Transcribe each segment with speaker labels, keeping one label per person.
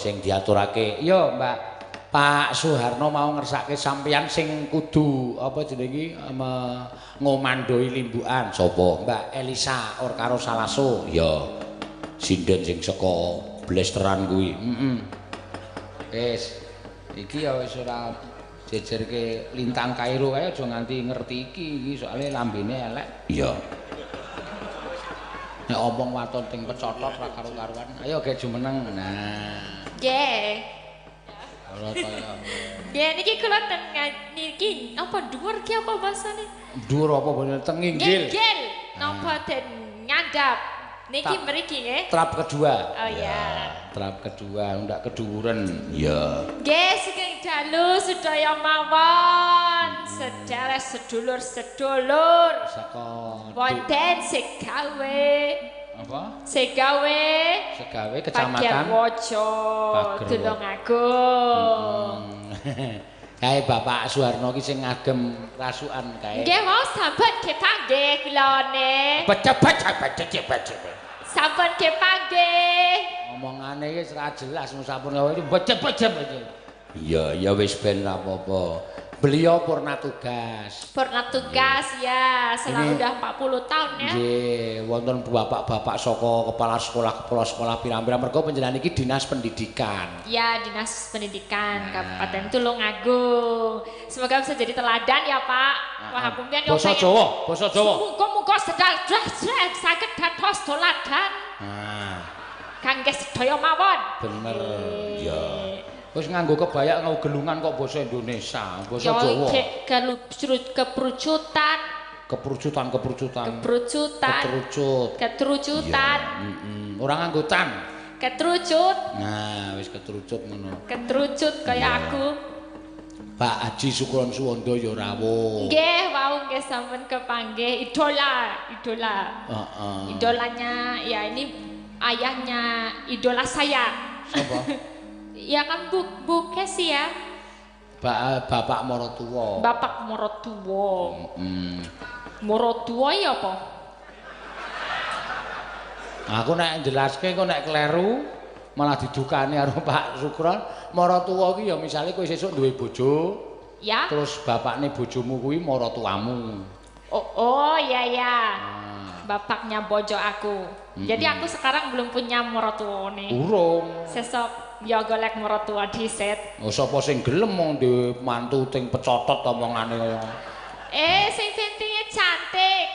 Speaker 1: sing diaturake. Yo Mbak Pak Suharno mau ngersake sampeyan sing kudu apa jenenge ngomandoi limbukan. Sapa? Mbak Elisa or karo Salaso. Ya. Sinden sing saka blesteran kuwi. Wis. Iki ya wis ora jejerke lintang Kairo kae aja nganti ngerti iki soalé lambene elek. Iya. Nek omong waton ting pecotot ra karo-karuan. Ayo ge jumeneng. Nah.
Speaker 2: Nggih.
Speaker 1: Ora kaya.
Speaker 2: Nggih niki kula ten niki apa dhuwur ki apa basane?
Speaker 1: Dhuwur apa bener tenginggil.
Speaker 2: Nggil. Napa den nyandap. Niki mriki nggih.
Speaker 1: Trap kedua.
Speaker 2: Oh ya.
Speaker 1: Trap kedua ndak keduren. Ya.
Speaker 2: Nggih sugeng dalu sedaya mawon. Sedherek sedulur-sedulur.
Speaker 1: Saka
Speaker 2: wonten segawe
Speaker 1: apa?
Speaker 2: Segawe
Speaker 1: kecamatan
Speaker 2: Pagerwojo Tulungagung.
Speaker 1: Kae Bapak Suharno ki sing ngagem rasukan kae.
Speaker 2: Nggih wau sampun kepanggih kulane.
Speaker 1: Cepet.
Speaker 2: Sampun kepanggih.
Speaker 1: Omongane wis ora jelas sampun cepet. Iya, ya wis ben ra apa-apa. Beliau purna tugas.
Speaker 2: Purna tugas ya, selama udah 40 tahun ya.
Speaker 1: Nggih, wonten bapak-bapak saka kepala sekolah pirang-pirang mergo panjenengan iki Dinas Pendidikan.
Speaker 2: Ya, Dinas Pendidikan Kabupaten Tulungagung. Semoga bisa jadi teladan ya, Pak. Wah, pumpian yo
Speaker 1: Basa Jawa.
Speaker 2: Muga-muga sedaya saged dados teladan. Kangge sedaya mawon.
Speaker 1: Bener. Ya. Wis nganggo kebaya nganggo gelungan kok basa Indonesia, basa Jawa. Keperucutan. Ora nganggo tan.
Speaker 2: Ketrucut.
Speaker 1: Nah, wis ketrucut ngono.
Speaker 2: Ketrucut kaya aku.
Speaker 1: Pak Haji Sukron Suwondo ya rawuh.
Speaker 2: Nggih, wau nggih sampun kepanggih idola. Idolanya ya ini ayahnya idola saya.
Speaker 1: Siapa?
Speaker 2: Ya kan Bu Kesi ya.
Speaker 1: Bapak Morotuwo.
Speaker 2: Bapak Morotuwo. Morotuwo ya apa?
Speaker 1: Aku nek jelaske kok nek kleru malah didukani karo Pak Sukron. Morotuwo ki ya misale kowe sesuk duwe bojo.
Speaker 2: Ya.
Speaker 1: Terus bapakne bojomu kuwi morotuamu.
Speaker 2: Oh ya. Bapaknya bojo aku. Jadi aku sekarang belum punya morotuwo nih.
Speaker 1: Urung.
Speaker 2: Sesok ya golek mertua dhisit.
Speaker 1: Oh sapa sing gelem mong duwe mantu ting pecotot omongane kaya.
Speaker 2: Sing pentinge cantik.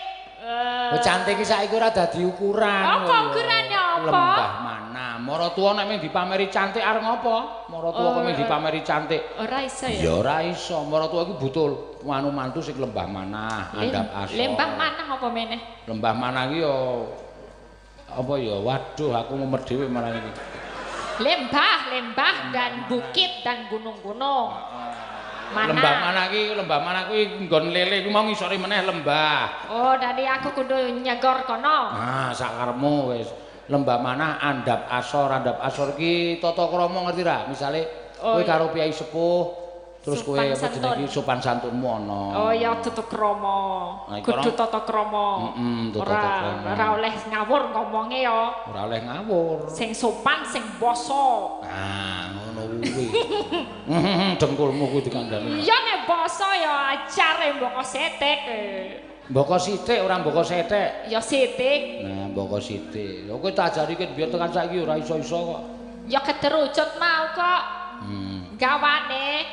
Speaker 1: Cantik iki saiki ora dadi ukuran.
Speaker 2: Apa ukurane apa?
Speaker 1: Lembah mana? Maratua nek mung dipameri cantik arep ngopo? Maratua kok mung dipameri cantik.
Speaker 2: Ora iso ya.
Speaker 1: Ya ora iso. Maratua iki butuh mantu sing lembah mana, andap asor.
Speaker 2: Lembah mana apa meneh?
Speaker 1: Lembah mana iki ya apa ya? Waduh aku mumet dhewe malah iki.
Speaker 2: Lembah dan bukit dan gunung-gunung. Mana?
Speaker 1: Lembah mana kuwi nggon lele kuwi mau ngisore meneh lembah.
Speaker 2: Oh, dari aku kudu nyegor kono.
Speaker 1: Sakarepmu wis. Lembah mana andap asor ki tata krama ngerti ra? Misale kowe karo piyai sepuh terus kowe apa jenenge sopan santunmu ana.
Speaker 2: Oh ya tata krama. Kudu tata krama. Ora oleh ngawur ngomonge ya.
Speaker 1: Ora oleh ngawur.
Speaker 2: Sing sopan, sing basa.
Speaker 1: Ngono kuwi. Dengkulmu kuwi dikandani.
Speaker 2: Iya nek basa ya ajare mboko setik.
Speaker 1: Mboko sithik ora mboko setik.
Speaker 2: Ya sithik.
Speaker 1: Nah, mboko sithik. Lha kowe tak ajari ket biyen tekan saiki ora iso-iso kok.
Speaker 2: Ya keterucut mau kok. Gawane.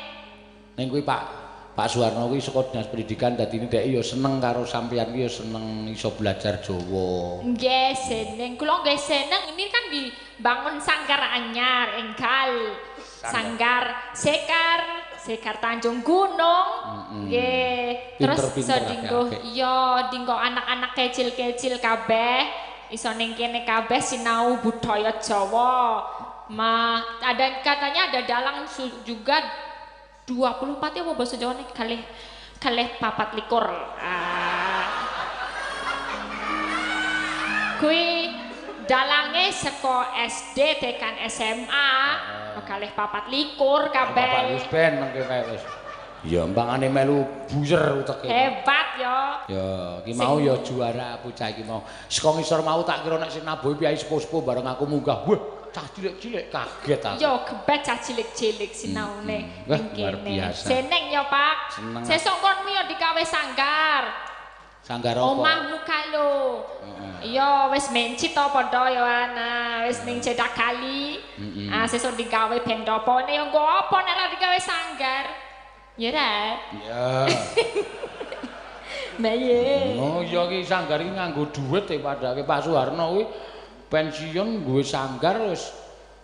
Speaker 1: Ning kuwi Pak Suharno kuwi saka Dinas Pendidikan dadi ndek ya seneng karo sampeyan ki ya seneng iso belajar Jawa.
Speaker 2: Nggih, seneng. Kula nggih seneng ini kan dibangun sanggar anyar enggal. Sanggar Sekar Tanjung Gunung. Nggih. Terus iso dinggo anak-anak kecil-kecil kabeh iso ning kene kabeh sinau budaya Jawa. Katanya ada dalang juga 24 ya apa bahasa Jawa nih kalih 24. Kui dalange saka SD tekan SMA kalih 24 kabeh.
Speaker 1: Bapak wis ben mengke kae wis. Ya mbangane melu buyer uteke.
Speaker 2: Hebat ya.
Speaker 1: Ya, iki mau ya juara bocah iki mau. Saka ngisor mau tak kira nek sing nabuh piyai sepuh-sepuh bareng aku munggah. Wah, cah cilik-cilik kaget aku.
Speaker 2: Yo gebet cah cilik-cilik sinaune
Speaker 1: Wah,
Speaker 2: ning
Speaker 1: luar
Speaker 2: kene.
Speaker 1: biasa.
Speaker 2: Seneng ya, Pak.
Speaker 1: Seneng.
Speaker 2: Sesuk konmu yo digawe sanggar.
Speaker 1: Sanggar apa?
Speaker 2: Omahmu kae iya wis mencit to padha ya ana wis ning cedak kali. Ah sesuk digawe ben apa nek yo nggo apa nek ora digawe sanggar. Ya ra.
Speaker 1: Iya.
Speaker 2: Baye.
Speaker 1: Oh iya ki sanggar iki nganggo dhuwit padake Pak Soeharno kuwi pensiun duwe sanggar wis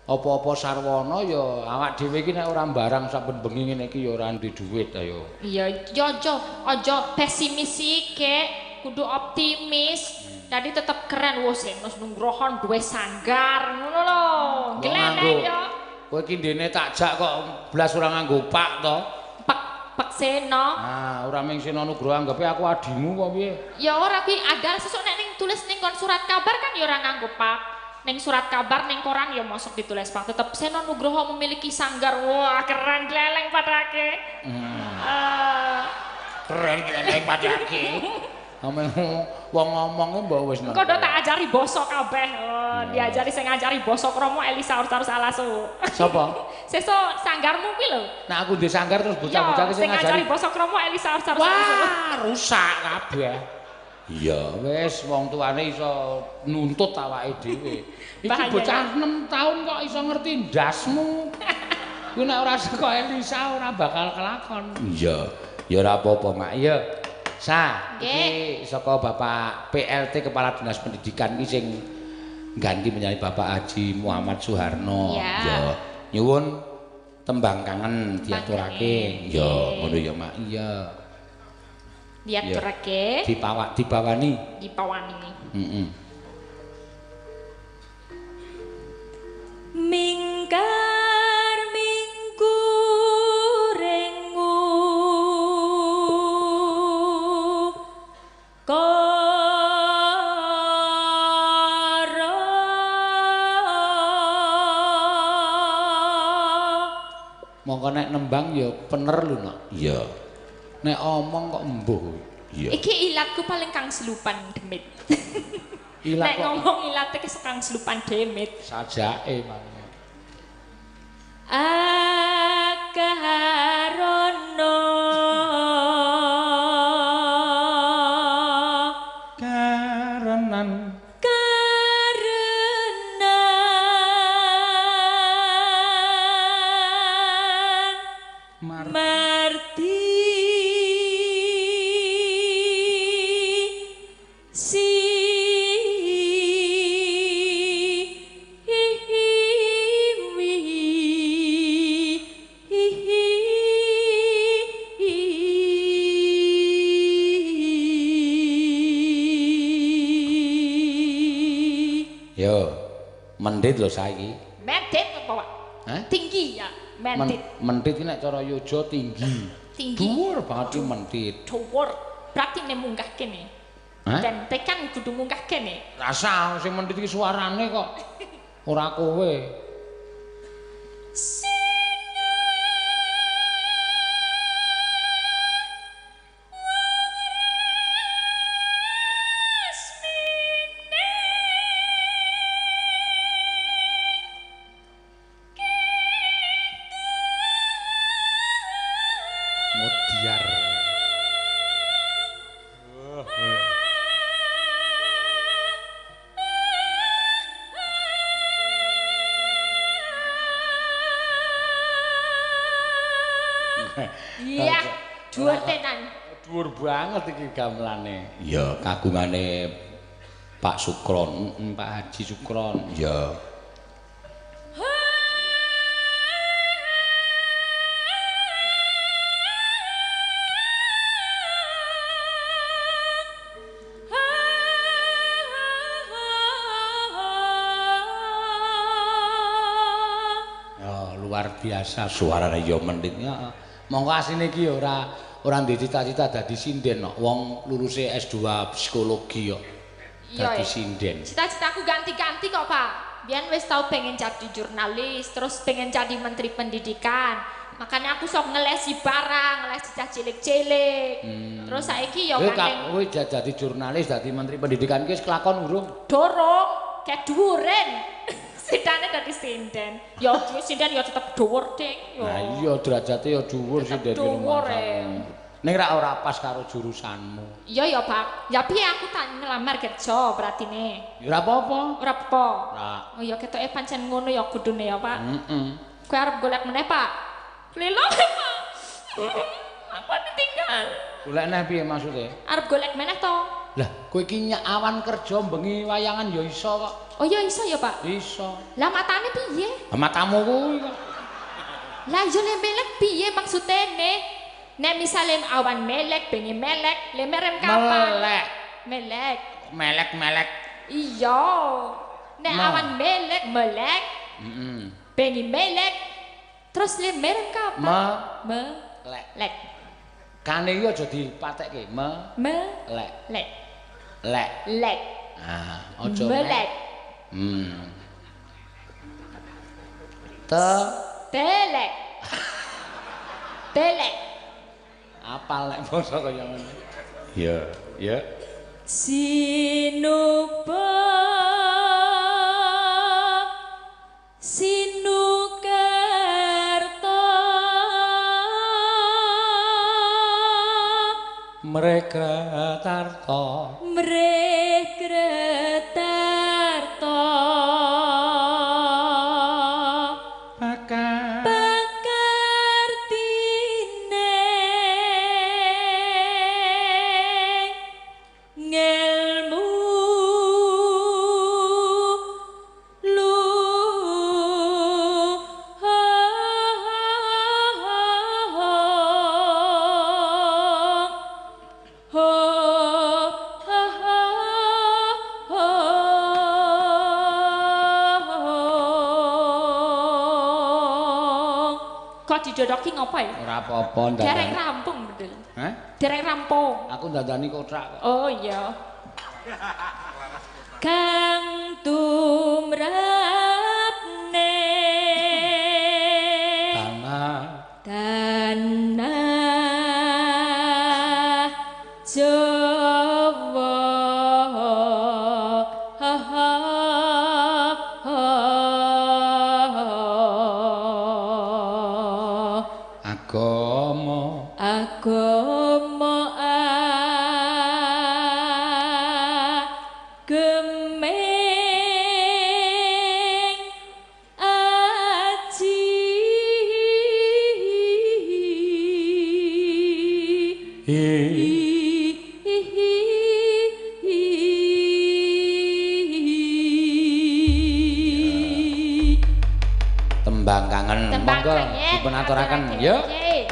Speaker 1: apa-apa sarwana ya awak dhewe iki nek ora mbarang saben bengi ngene iki ya ora duwe dhuwit ayo.
Speaker 2: Iya, yo aja pesimis iki, kudu optimis. Tadi tetep keren wis Mas Nugroho duwe sanggar ngono lho. Gleleng yo.
Speaker 1: Kowe iki ndene tak jak kok blas ora nganggo pak to.
Speaker 2: Pak Seno.
Speaker 1: Ah, ora ming Seno Nugroho anggape aku adimu kok piye?
Speaker 2: Ya ora kuwi ada sesuk nek ning tulis ning kon surat kabar kan ya ora nganggo pak. Ning surat kabar ning koran ya mosok ditulis pak. Tetep Seno Nugroho memiliki sanggar. Wah, keren gleleng padake.
Speaker 1: Keren gleleng padake. Ameng wong ngomongnya mbok wis
Speaker 2: engko do tak ajari basa kabeh. Oh, diajari sing ngajari basa Kromo Elisa Urtarus Alasu.
Speaker 1: Sapa?
Speaker 2: Sesuk sanggarmu kuwi lho.
Speaker 1: Nah aku ndek sanggar terus bocah-bocah sing
Speaker 2: ngajari basa Kromo Elisa Urtarus Alasu.
Speaker 1: Wah, rusak kabeh. Iya, wis wong tuane iso nuntut awake dhewe. Iki bocah 6 tahun kok iso ngerti ndasmu. Kuwi nek ora saka Elisa ora bakal kelakon. Iya, ya ora apa-apa, Mak. Iya. Sa, iki saka Bapak PLT Kepala Dinas Pendidikan iki sing ganti menjadi Bapak Haji Muhammad Soeharno. Ya. Nyuwun tembang kangen diaturake. Ya, ngono ya, Mak. Iya.
Speaker 2: Diaturake.
Speaker 1: Dipawani.
Speaker 2: Heeh. Mingkar minggu rengu
Speaker 1: Mongko nek nembang ya pener lho, Nak. Iya. Nek omong kok embuh. Iya.
Speaker 2: Iki ilatku paling kang selupan demit.
Speaker 1: Ilat
Speaker 2: nek ngomong ilate ke kang selupan demit.
Speaker 1: Sajake mangane.
Speaker 2: Akarono
Speaker 1: karenan
Speaker 2: Marti
Speaker 1: Yo, mendit lho saiki.
Speaker 2: Mendit apa, Pak?
Speaker 1: Hah?
Speaker 2: Tinggi ya, mendit.
Speaker 1: Mendit iki nek cara yoja tinggi.
Speaker 2: Tinggi.
Speaker 1: Dhuwur banget iki mendit.
Speaker 2: Dhuwur. Berarti nek munggah kene.
Speaker 1: Hah?
Speaker 2: Dan tekan kudu munggah kene.
Speaker 1: Rasa sing mendit iki suarane kok ora kowe. Modiar.
Speaker 2: Iya, dhuwur tenan.
Speaker 1: Dhuwur banget iki gamelane. Iya, kagungane Pak Sukron, Pak Haji Sukron. Iya. Luar biasa suarane ya menditnya. Monggo asine iki ora ndek cita-cita dadi sinden kok. Wong luluse S2 psikologi kok. Dadi sinden.
Speaker 2: Cita-citaku ganti-ganti kok, Pak. Biyen wis tau pengen jadi jurnalis, terus pengen jadi menteri pendidikan. Makanya aku sok ngelesi barang, ngelesi cah cilik-cilik. Terus saiki ya
Speaker 1: kan kowe jadi jurnalis, dadi menteri pendidikan ki wis kelakon urung?
Speaker 2: Dorong, kayak dhuwuren. Sidane dadi sinden. Ya duwe sinden ya tetep dhuwur, Ding.
Speaker 1: Nah iya derajate ya dhuwur sinden iki
Speaker 2: Dhuwur.
Speaker 1: Ning ora pas karo jurusanmu.
Speaker 2: Iya ya, Pak. Ya piye aku tak ngelamar kerja beratine.
Speaker 1: Ya ora apa-apa.
Speaker 2: Ora apa.
Speaker 1: Nah.
Speaker 2: Oh ya ketoke pancen ngono ya kudune ya, Pak.
Speaker 1: Heeh.
Speaker 2: Kowe arep golek meneh, Pak? Lilo, Pak. Apa ditinggal?
Speaker 1: Golek neh piye maksude?
Speaker 2: Arep golek meneh to?
Speaker 1: Lah, kowe iki nyak awan kerja bengi wayangan ya iso kok.
Speaker 2: Oh iya iso ya, Pak.
Speaker 1: Iso.
Speaker 2: Lah matane piye?
Speaker 1: Matamu kuwi kok.
Speaker 2: Lah yo le melek piye maksudene? Nek misale awan melek, bengi melek, le merem kapan?
Speaker 1: Melek.
Speaker 2: Melek.
Speaker 1: Melek-melek.
Speaker 2: Iya. Nek awan melek,
Speaker 1: Heeh.
Speaker 2: bengi melek, terus le merem kapan?
Speaker 1: Lek.
Speaker 2: Lek.
Speaker 1: Kane iki aja dipatekke. Lek.
Speaker 2: Lek.
Speaker 1: Lek.
Speaker 2: Lek.
Speaker 1: Ah, aja
Speaker 2: melek. Telek. Telek.
Speaker 1: Apal nek basa kaya ngono. Iya, ya.
Speaker 2: Sinupa Sinukerta
Speaker 1: Mrekretarta
Speaker 2: Mrekretarta didodoki ngopo ya?
Speaker 1: Ora apa-apa ndak.
Speaker 2: Dereng rampung bedel.
Speaker 1: Hah?
Speaker 2: Dereng rampung.
Speaker 1: Aku ndandani kotak kok.
Speaker 2: Oh iya. Kang tumrapne tanah Jawa agama gemeng aji
Speaker 1: tembang kangen monggo dipun aturaken ya.
Speaker 2: Hey!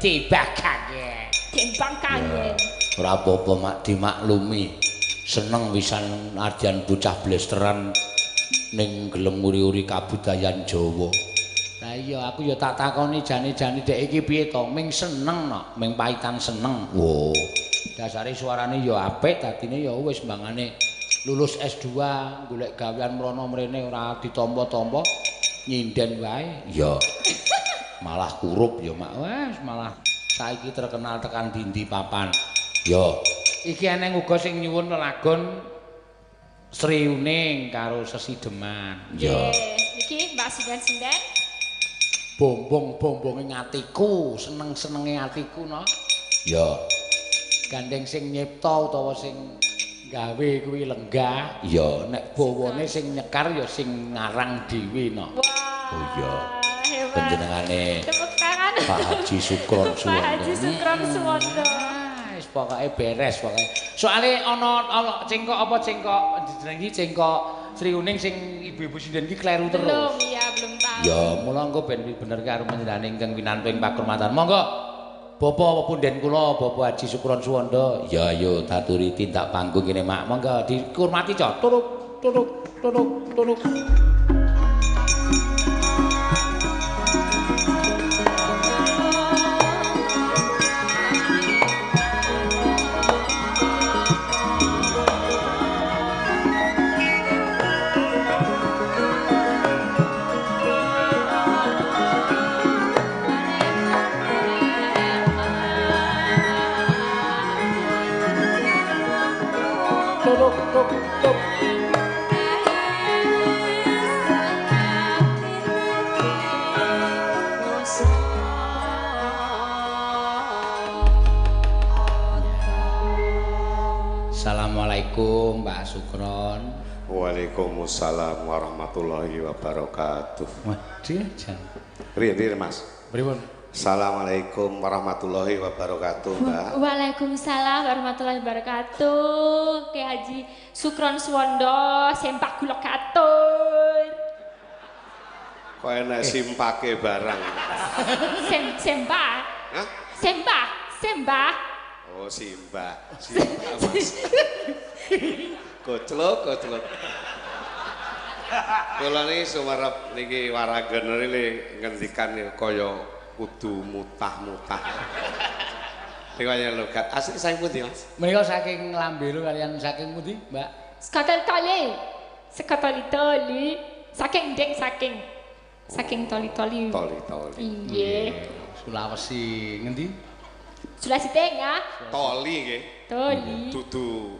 Speaker 1: tembak kangen.
Speaker 2: Tembak kangen.
Speaker 1: Ora apa-apa mak dimaklumi. Seneng wisan ardian bocah blesteran ning gelem uri-uri kabudayan Jawa. Lah iya aku ya tak takoni jane-jane dek iki piye to? Ming seneng no, ming paitan seneng. Wo. Dasare suarane ya apik, dadine ya wis mbangane lulus S2, golek gawean mrono mrene ora ditampa-tampa, nyinden wae. Ya. Malah kurup ya mak. Wes malah saiki terkenal tekan dindi papan. Ya. Iki eneng uga sing nyuwun lelagon Sri Uning karo Sesideman.
Speaker 2: Ya. Iki Mbak Sinden-sinden.
Speaker 1: Bombong-bombonge atiku, seneng-senenge atiku no. Ya. Gandeng sing nyipta utawa sing gawe kuwi lenggah. Ya, nek bawane sing nyekar ya sing ngarang dhewe no.
Speaker 2: Wah.
Speaker 1: Oh iya.
Speaker 2: Hebat.
Speaker 1: Panjenengane
Speaker 2: Tepuk tangan.
Speaker 1: Pak Haji Sukron Suwondo.
Speaker 2: Pak Haji Sukron Suwondo.
Speaker 1: Wis pokoke beres pokoke. Soale ana cengkok apa cengkok jenenge cengkok Sri Uning sing ibu-ibu sinden iki kleru terus.
Speaker 2: Belum, iya belum tahu.
Speaker 1: Ya, mula engko ben bener karo panjenengan ingkang pinantuing pakurmatan. Monggo. Bapak punden kula Bapak Haji Sukron Suwondo. Ya ayo taturi tindak panggung kene Mak. Monggo dihormati Cok. Turuk turuk turuk turuk. Assalamualaikum Mbak Sukron.
Speaker 3: Waalaikumsalam warahmatullahi wabarakatuh.
Speaker 1: Waduh, jan.
Speaker 3: Riyen Mas.
Speaker 1: Pripun?
Speaker 3: Assalamualaikum warahmatullahi wabarakatuh, Mbak.
Speaker 2: Waalaikumsalam warahmatullahi wabarakatuh. Ki Haji Sukron Suwondo, sempak gula katur.
Speaker 3: Kok enak simpake barang.
Speaker 2: Sembah.
Speaker 3: Hah?
Speaker 2: Sembah.
Speaker 3: Oh, Simbah. Mas. Koclok. Kula niki sumarep niki waragen niki ngendikan kaya kudu mutah-mutah. Riwayat logat. Asli saking pundi, Mas?
Speaker 1: Menika saking Lambelu kalian saking pundi, Mbak?
Speaker 2: Sekatali. Saking toli-toli.
Speaker 3: Toli.
Speaker 2: Iya.
Speaker 1: Sulawesi ngendi?
Speaker 2: Sulawesi Tengah.
Speaker 3: Toli nggih.
Speaker 2: Toli.
Speaker 3: Dudu.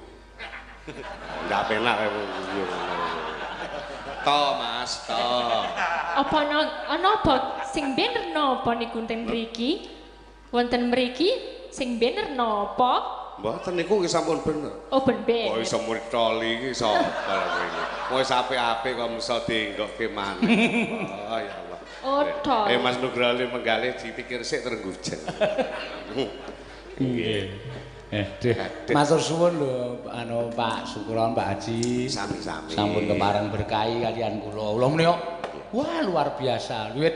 Speaker 3: Ndak penak yo. To, Mas, to.
Speaker 2: Apa ana apa sing bener napa niku ten mriki? Wonten mriki sing bener napa?
Speaker 3: Mboten niku nggih sampun bener.
Speaker 2: Oh bener.
Speaker 3: Kok iso murid toli iki sapa iki? Wis apik-apik kok iso dienggokke maneh. Oh ya Allah.
Speaker 2: Oh tol.
Speaker 3: Mas Nugrali menggalih dipikir sik terenggujen.
Speaker 1: Nggih. Matur suwun lho anu Pak Sukron, Pak Haji.
Speaker 3: Sami-sami.
Speaker 1: Sampun kepareng berkahi kalian kula. Kula menika wah luar biasa. Wiwit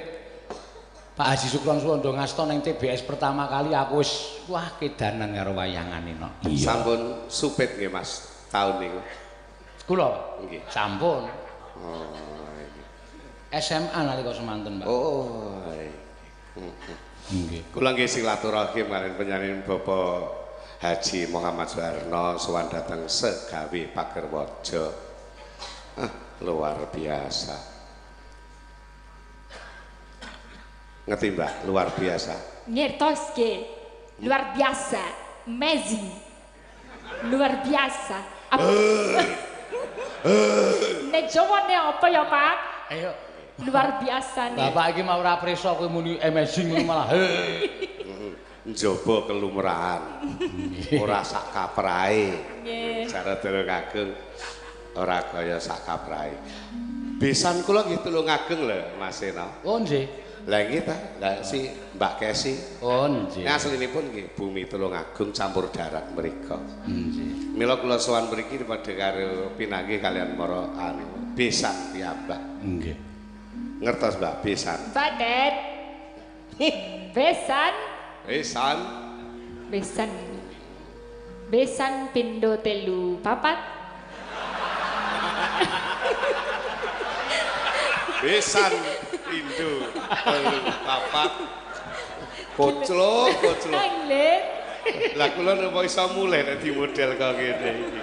Speaker 1: Pak Haji Sukron Suwondo ngasta ning TBS pertama kali aku wis wah kedanan karo wayangane no.
Speaker 3: Sampun supit nggih Mas tahun niku.
Speaker 1: Kula
Speaker 3: Nggih.
Speaker 1: sampun
Speaker 3: Oh.
Speaker 1: SMA nalika semanten, Pak.
Speaker 3: Oh.
Speaker 1: Nggih.
Speaker 3: Kula nggih silaturahim kalian penyanyi Bapak Haji Muhammad Soeharno sowan dateng segawe Pagerwaja. Luar biasa. Ngerti Mbak, luar biasa.
Speaker 2: Ngertos ke? Luar biasa. Amazing. Luar biasa. Apa? Nek jawane apa ya, Pak?
Speaker 1: Ayo.
Speaker 2: Luar biasa nih.
Speaker 1: Bapak iki mau ora preso kowe muni amazing ngono malah.
Speaker 3: Njaba kelumrahan. Ora sak kaprahe.
Speaker 2: Nggih.
Speaker 3: Cara Dara Kageng ora kaya sak kaprahe. Besan kula nggih Tulung Ageng lho, Mas Ena.
Speaker 1: Oh nggih.
Speaker 3: Lah nggih ta, lah si Mbak Kesi.
Speaker 1: Oh nggih.
Speaker 3: Nek aslinipun nggih Bumi Tulung Agung campur darat mriku.
Speaker 1: Nggih.
Speaker 3: Mila kula sowan mriki padha karo pinanggih kalian para anu besan piyambak.
Speaker 1: Nggih.
Speaker 3: Ngertos Mbak besan.
Speaker 2: Badet. Besan.
Speaker 3: Besan.
Speaker 2: Besan. Besan pindho telu papat.
Speaker 3: Besan pindho telu papat. Koclo. Lah kula napa iso mulih nek di model kok ngene iki.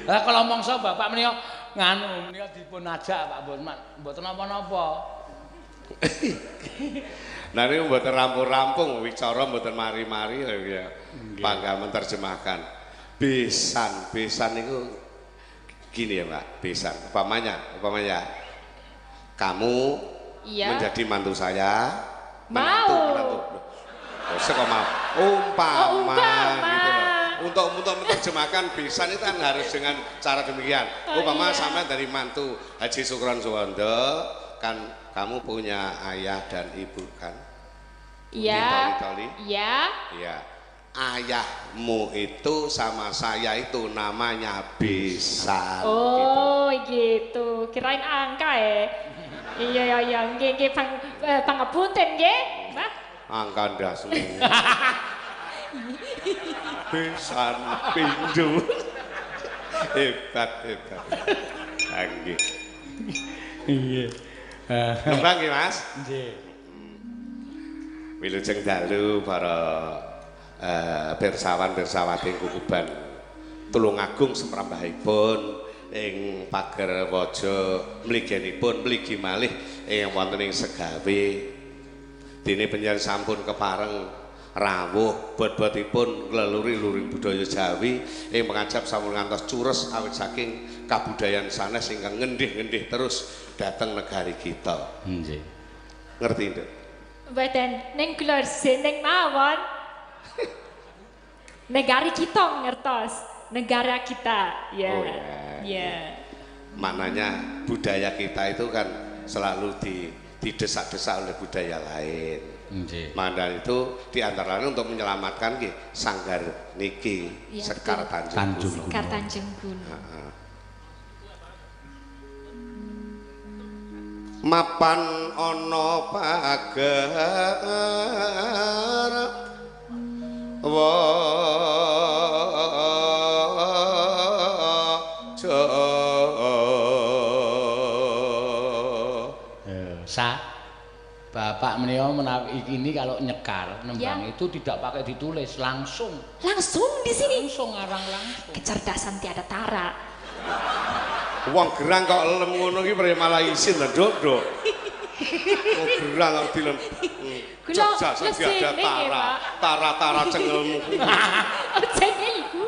Speaker 1: Lah kalau mongso bapak menika nganu menika dipun ajak Pak mboten napa-napa.
Speaker 3: Nah ini mboten rampung-rampung wicara mboten mari-mari ya. Pangga menerjemahkan. Besan itu gini ya Mbak, besan. Upamanya kamu menjadi mantu saya. Menantu. Kok mau? Umpama gitu loh. Untuk menerjemahkan besan itu kan harus dengan cara demikian. Umpama sampai dari mantu Haji Sukron Suwondo, kan kamu punya ayah dan ibu kan?
Speaker 2: Iya. Iya.
Speaker 3: Iya. Ayahmu itu sama saya itu namanya besan.
Speaker 2: Oh gitu. Kirain angka ya. Iya nggih pangapunten nggih, Mbak.
Speaker 3: Angka ndas semua. Besan pindho. Hebat. Nggih.
Speaker 1: Iya.
Speaker 3: Nembang nggih Mas?
Speaker 1: Nggih.
Speaker 3: Wilujeng dalu para pirsawan-pirsawati Kukuban Tulungagung seprambahipun ing pager waja mliginipun mligi malih ing wonten ing Segawe. Dene panjenengan sampun kepareng rawuh bot-botipun leluri-luring budaya Jawi ing pangajap sampun ngantos cures awit saking kabudayan sanes ingkang ngendih-ngendih terus dhateng negari kita.
Speaker 1: Nggih.
Speaker 3: Ngerti, Nduk?
Speaker 2: Mboten ning kula seneng mawon. Negari kita ngertos, negara kita. Ya.
Speaker 3: Oh,
Speaker 2: ya.
Speaker 3: Maknanya budaya kita itu kan selalu didesak-desak oleh budaya lain.
Speaker 1: Nggih.
Speaker 3: Maknanya itu diantara lain untuk menyelamatkan sanggar niki
Speaker 2: Ya,
Speaker 3: Sekar Tanjung Gunung.
Speaker 2: Sekar Tanjung Gunung.
Speaker 3: Mapan ana pager
Speaker 1: Bapak menika menawi ini kalau nyekar nembang itu tidak pakai ditulis, langsung
Speaker 2: Di sini.
Speaker 1: langsung ngarang langsung.
Speaker 2: Kecerdasan tiada tara.
Speaker 3: Wong gerang kok lem ngono iki malah isin lho, Nduk. Wong gerang kok dilem. Kecerdasan tiada tara. Tara-tara cengelmu.
Speaker 2: Cengel iku.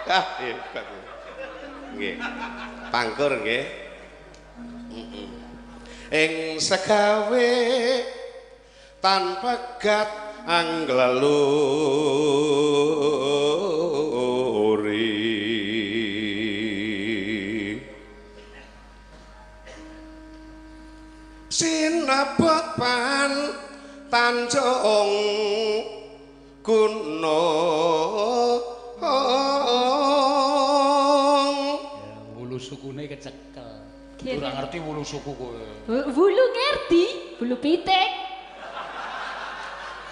Speaker 3: Hebat. Nggih. Pangkur nggih. Ing Segawe tanpa gat anggleluri sinabot pan Tanjung Gunung
Speaker 1: Wulu sukune kecekel. Ora ngerti wulu suku kowe.
Speaker 2: Wulu ngerti, wulu pitik.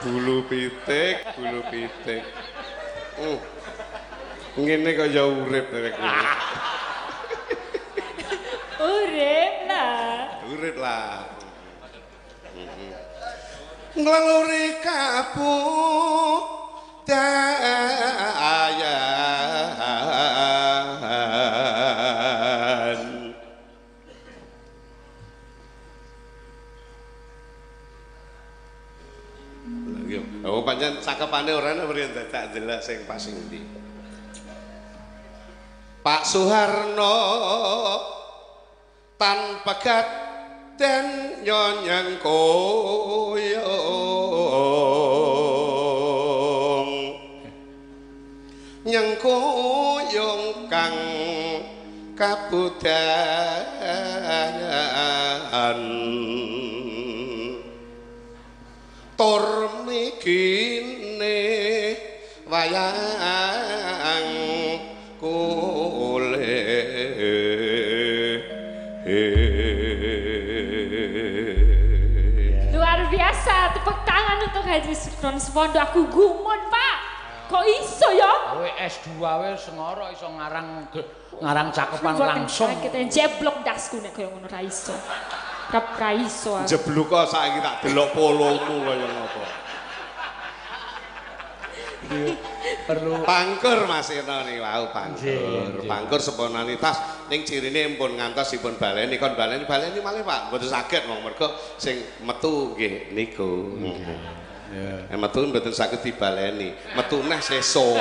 Speaker 3: Bulu pitik. Ngene kaya urip nek kowe. Urip lah. Ngleluri kapu dayan. Oh pancen cakepane ora ana mrene dadak delok sing pas sing ndi. Pak Soeharno tanpa gat den nyonyang koyong nyengkoyong kang kabudayan tur mikine wayang kulit
Speaker 2: Luar biasa, tepuk tangan. untuk Haji Sukron Sepondo aku gumun, Pak. Kok iso ya?
Speaker 1: Kowe S2 wae sengoro iso ngarang cakepan langsung.
Speaker 2: Kita jeblok dasku nek koyo ngono ra iso. Ra iso.
Speaker 3: Jeblok kok saiki tak delok polomu kaya ngopo.
Speaker 1: Perlu
Speaker 3: pangkur Mas Eno nih, wow pangkur. Pangkur spontanitas ning cirine pun ngantos dipun baleni kon baleni malih Pak. Mboten saged wong mergo sing metu nggih niku. Ya. Metu mboten saged dibaleni. Metu neh sesuk.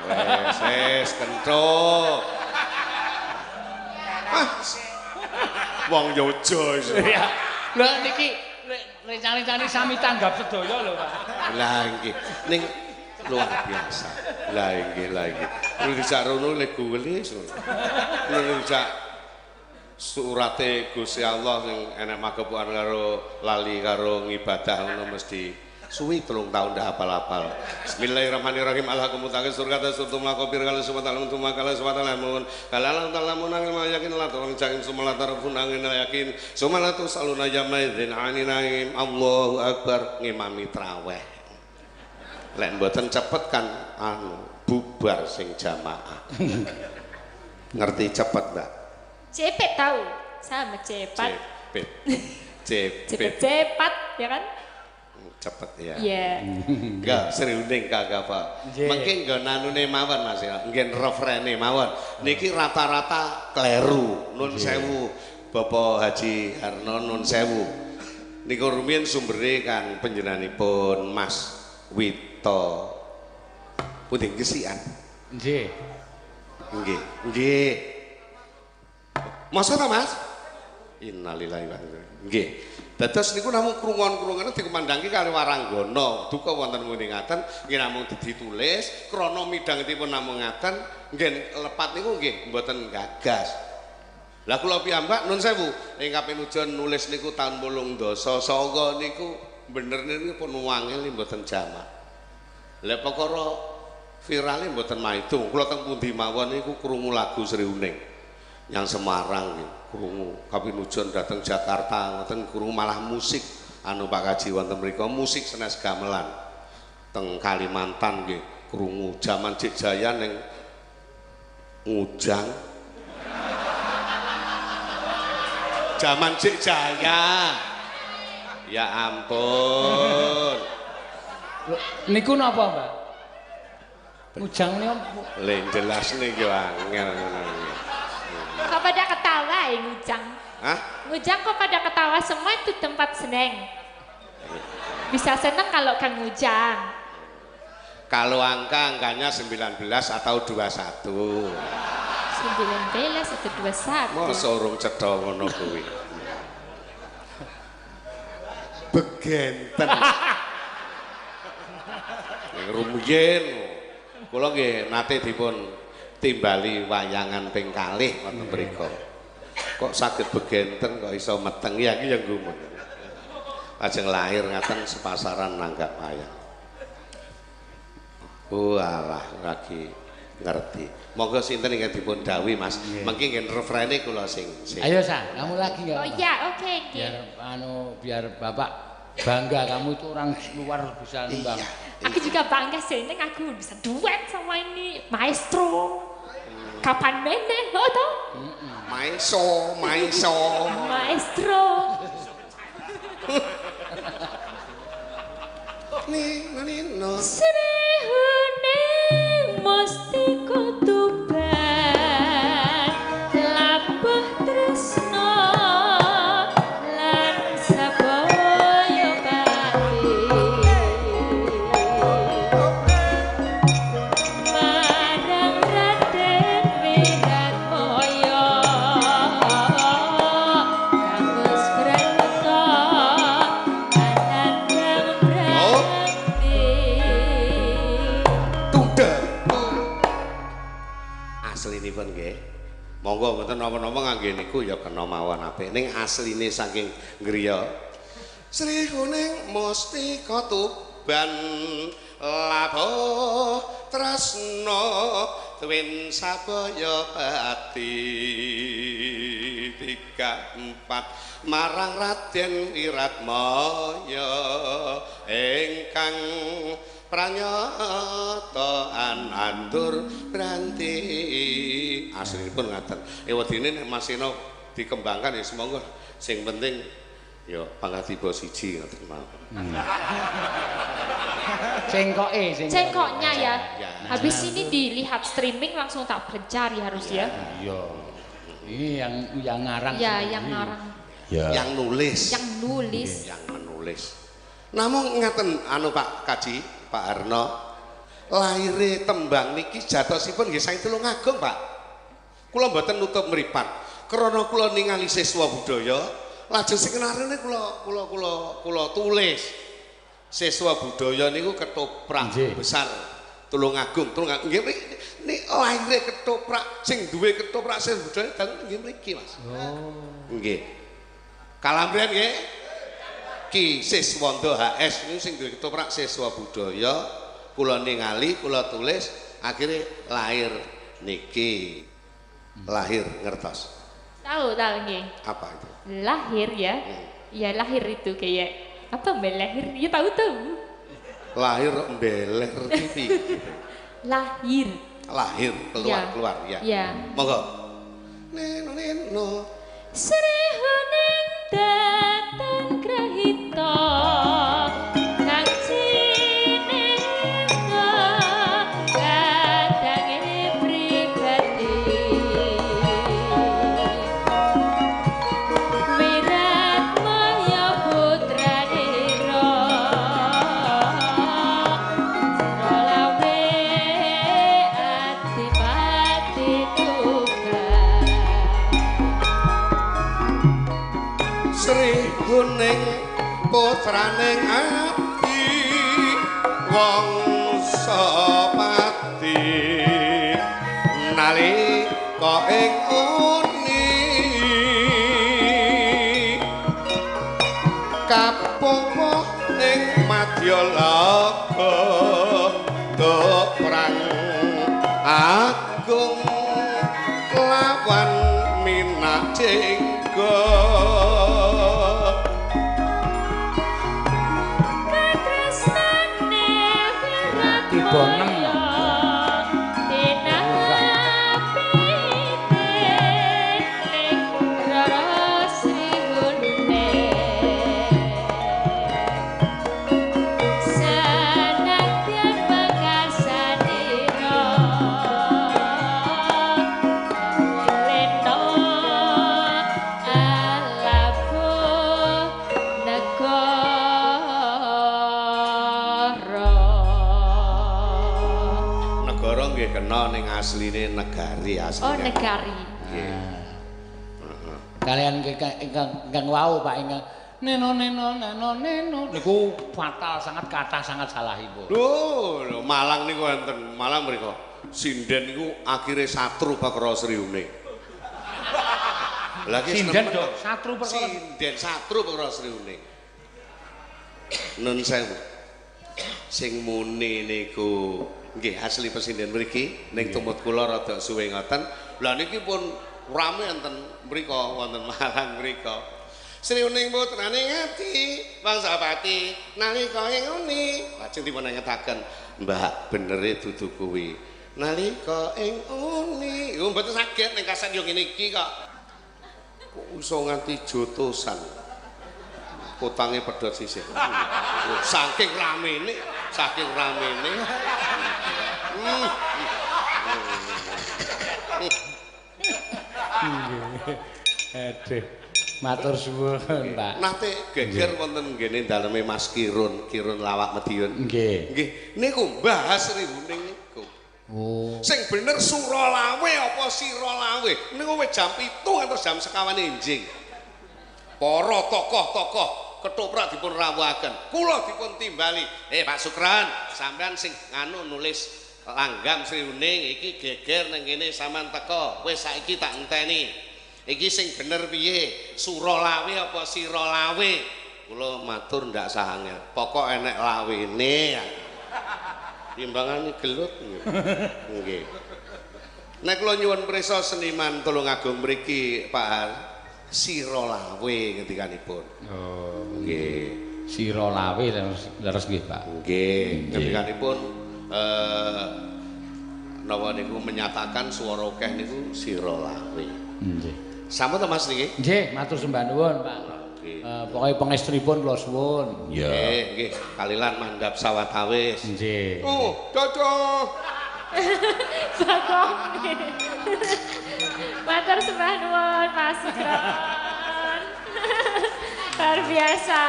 Speaker 3: Wes kentruk. Wong Yojo iso.
Speaker 1: Ya. Lah niki rencana-rencana sami tanggap sedaya lho, Pak.
Speaker 3: Lah nggih. Ning luar biasa. Lah nggih. Kuwi dijak rono le gulis. Kuwi dijak surate Gusti Allah sing enek magepukan karo lali karo ngibadah ngono mesti suwi 3 tahun dah hafal-hafal. Bismillahirrahmanirrahim. Alhaqum mutaqis surgata surtum laqabir kala subhanallahi wa ta'ala subhanallahi kalalang talamun angin yakin la tawang jakin sumalatar pun angin yakin sumalatu saluna yamaidzin aninaim Allahu akbar ngimami traweh. Lek mboten cepet kan bubar sing jamaah. Ngerti cepet, Mbak?
Speaker 2: Cepet tahu. Sama cepat. Cepet ya kan?
Speaker 3: Cepet ya.
Speaker 2: Iya.
Speaker 3: Enggak, seriuning kagak Pak. Mungkin nggo nanune mawon Mas ya. Nggih refrene mawon. Niki rata-rata kleru. Nun sewu. Bapak Haji Harno nun sewu. Niku rumiyin sumbere kan panjenenganipun Mas Wito Puding Gesian.
Speaker 1: Nggih.
Speaker 3: Nggih. Masa ta Mas? Innalillahi wa inna ilaihi. Nggih. Dados niku namung krungon-krungone dikumandhangi kali Waranggana. Duka wonten muni ngaten, nggih namung ditulis krana midhangetipun namung ngaten, nggih lepat niku nggih mboten gagas. Lah kula piyambak nun sewu, ing kapinujon nulis niku taun 18 sanga niku bener niku pun wangil mboten jamak. Lah perkara virale mboten maido. Kula teng pundi mawon niku krungu lagu Sriuning. Yang Semarang krungu kapinujon dateng Jakarta ngoten krungu malah musik anu Pak Kaji wonten mriku musik sanes gamelan teng Kalimantan nggih krungu jaman Cik Jaya ning Ngujang jaman Cik Jaya ya ampun
Speaker 1: Niku napa, Mbak? Ngujang niku
Speaker 3: le jelas niki angel
Speaker 2: Kok pada ketawa ya Ngujang?
Speaker 3: Hah?
Speaker 2: Ngujang kok pada ketawa semua itu tempat seneng. Bisa seneng kalau kan Ngujang.
Speaker 3: Kalau angkanya 19 atau 21.
Speaker 2: 19 atau 21.
Speaker 3: Masa urung cetha ngono kuwi. Begenten. Rumiyin. Kula nggih nate dipun timbali wayangan ping kalih wonten mriku. Kok saged begenten kok iso meteng ya iki ya gumun. Lajeng lahir ngaten sepasaran nanggap wayang. Walah lagi ngerti. Monggo sinten ingkang dipun dawuhi Mas. Mengki ngen refrene kula sing.
Speaker 1: Ayo Sa, kamu lagi enggak?
Speaker 2: Oh iya, oke.
Speaker 1: Biar Bapak bangga kamu itu orang luar bisa nimbang.
Speaker 2: Aku juga bangga seneng aku bisa duet sama ini maestro. Kapan meneh lo toh?
Speaker 3: Maestro.
Speaker 2: Maestro.
Speaker 3: No.
Speaker 2: Srihune mesti kutuban labuh tresno lan sabaya pati marang Raden Wiratmaya kagus brata anandang brakti
Speaker 3: Aslinipun nggih. Monggo mboten napa-napa ngangge niku ya kena mawon apik. Ning asline saking griya. Sri kuning mesti katuban labuh tresna tuwin sabaya pati 3 4 marang Raden Wiratmaya ingkang pranyataan andur branti aslinipun ngaten wedine nek Mas Sena dikembangkan ya semonggo sing penting ya pangatiba siji ngoten mawon
Speaker 2: cengkoknya ya. Habis ini dilihat streaming langsung tak bercari harus ya.
Speaker 1: Iya. Ini yang ngarang.
Speaker 2: Ya, yang ngarang.
Speaker 1: Ya.
Speaker 3: Yang nulis.
Speaker 2: Yang nulis.
Speaker 3: Yang menulis. Namun ngaten anu Pak Kaji, Pak Arno, lahire tembang niki jatosipun nggih sae Tulungagung, Pak. Kula mboten nutup mripat. Krana kula ningali siswa budaya, lajeng skenarine kula tulis. Siswa budaya niku ketoprak besar Tulungagung nggih niki lahire ketoprak sing duwe ketoprak siswa budaya dalem nggih mriki Mas. Oh. Nggih. Kalambrian nggih. Ki Siswanda HS niku sing duwe ketoprak siswa budaya kula ningali kula tulis akhirnya lahir niki. Lahir ngertos.
Speaker 2: Tahu nggih.
Speaker 3: Apa itu?
Speaker 2: Lahir ya. Ya lahir itu kayak apa melahir? Ya tahu.
Speaker 3: Lahir embeler iki.
Speaker 2: Lahir.
Speaker 3: Lahir keluar ya.
Speaker 2: Ya.
Speaker 3: Monggo. Neno.
Speaker 2: Srihuning datang grahita kang cinengga kadange pribadi Wiratmaya putranira Srolawe adipati tugas
Speaker 3: Sri Kuning putraning abdi wangsa pati nalika ing uni kapomo ing Madyalaga tuk perang agung lawan Minajengga
Speaker 1: tiba 6
Speaker 3: kena ning asline negari asline.
Speaker 2: Oh, negari.
Speaker 3: Nggih.
Speaker 1: Kalian ingkang wau Pak ingkang neno niku fatal sangat kata sangat salahipun.
Speaker 3: Lho, Malang niku wonten, Malang mriku. Sinden niku akhire satru Bakara Sriuning. Lagi
Speaker 1: sinden do satru perkara
Speaker 3: sinden satru Bakara Sriuning. Nun sewu. Sing muni niku nggih asli pesinden mriki ning tumut kula rada suwe ngoten. Lah niki pun rame enten mriku wonten Malang mriku. Sriuning putrane ngati Wangsapati nalika ing uni lajeng dipun ngetaken Mbah benere dudu kuwi. Nalika ing uni yo mboten saged ning kaset yo ngene iki kok. Kok iso nganti jotosan. Utange pedhot sisih. Saking ramene.
Speaker 1: Aduh, matur suwun, Pak.
Speaker 3: Nate geger wonten nggene daleme Mas Kirun Lawak Medion.
Speaker 1: Nggih.
Speaker 3: Nggih, niku bahas Sriuning niku.
Speaker 1: Oh.
Speaker 3: Sing bener Suralawe apa Siralawe? Niku wis jam 7 ngantos jam 1 enjing. Para tokoh-tokoh ketoprak dipun rawuhaken. Kula dipun timbali. Pak Sukran, sampean sing anu nulis langgam Sriuning iki geger nang kene sampean teko. Wis saiki tak enteni. Iki sing bener piye? Suralawe apa Siralawe? Kula matur ndak sah angel. Pokok enek lawene. Timbangane gelut. Nggih. Nek kula nyuwun prisa seniman Tulungagung mriki Pak Har, sira lawe ngendikanipun.
Speaker 1: Oh,
Speaker 3: Nggih.
Speaker 1: sira lawe leres nggih, Pak.
Speaker 3: Nggih, ngendikanipun napa niku menyatakan swara akeh niku sira lawe.
Speaker 1: Nggih.
Speaker 3: Sampun to Mas niki?
Speaker 1: Nggih, matur sembah nuwun, Pak.
Speaker 3: Nggih.
Speaker 1: Pokoke pangestunipun kula suwun.
Speaker 3: Nggih, nggih. Kalilan mandhap sawetawis.
Speaker 1: Nggih.
Speaker 3: Oh, cocok.
Speaker 2: Bagong. Matur sembah nuwun Mas Sugron. Luar biasa.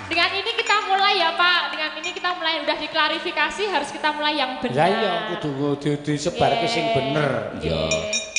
Speaker 2: Dengan ini kita mulai ya Pak. Dengan ini kita mulai udah diklarifikasi harus kita mulai yang benar.
Speaker 1: Lah iya kudu disebarke sing bener.
Speaker 2: Nggih.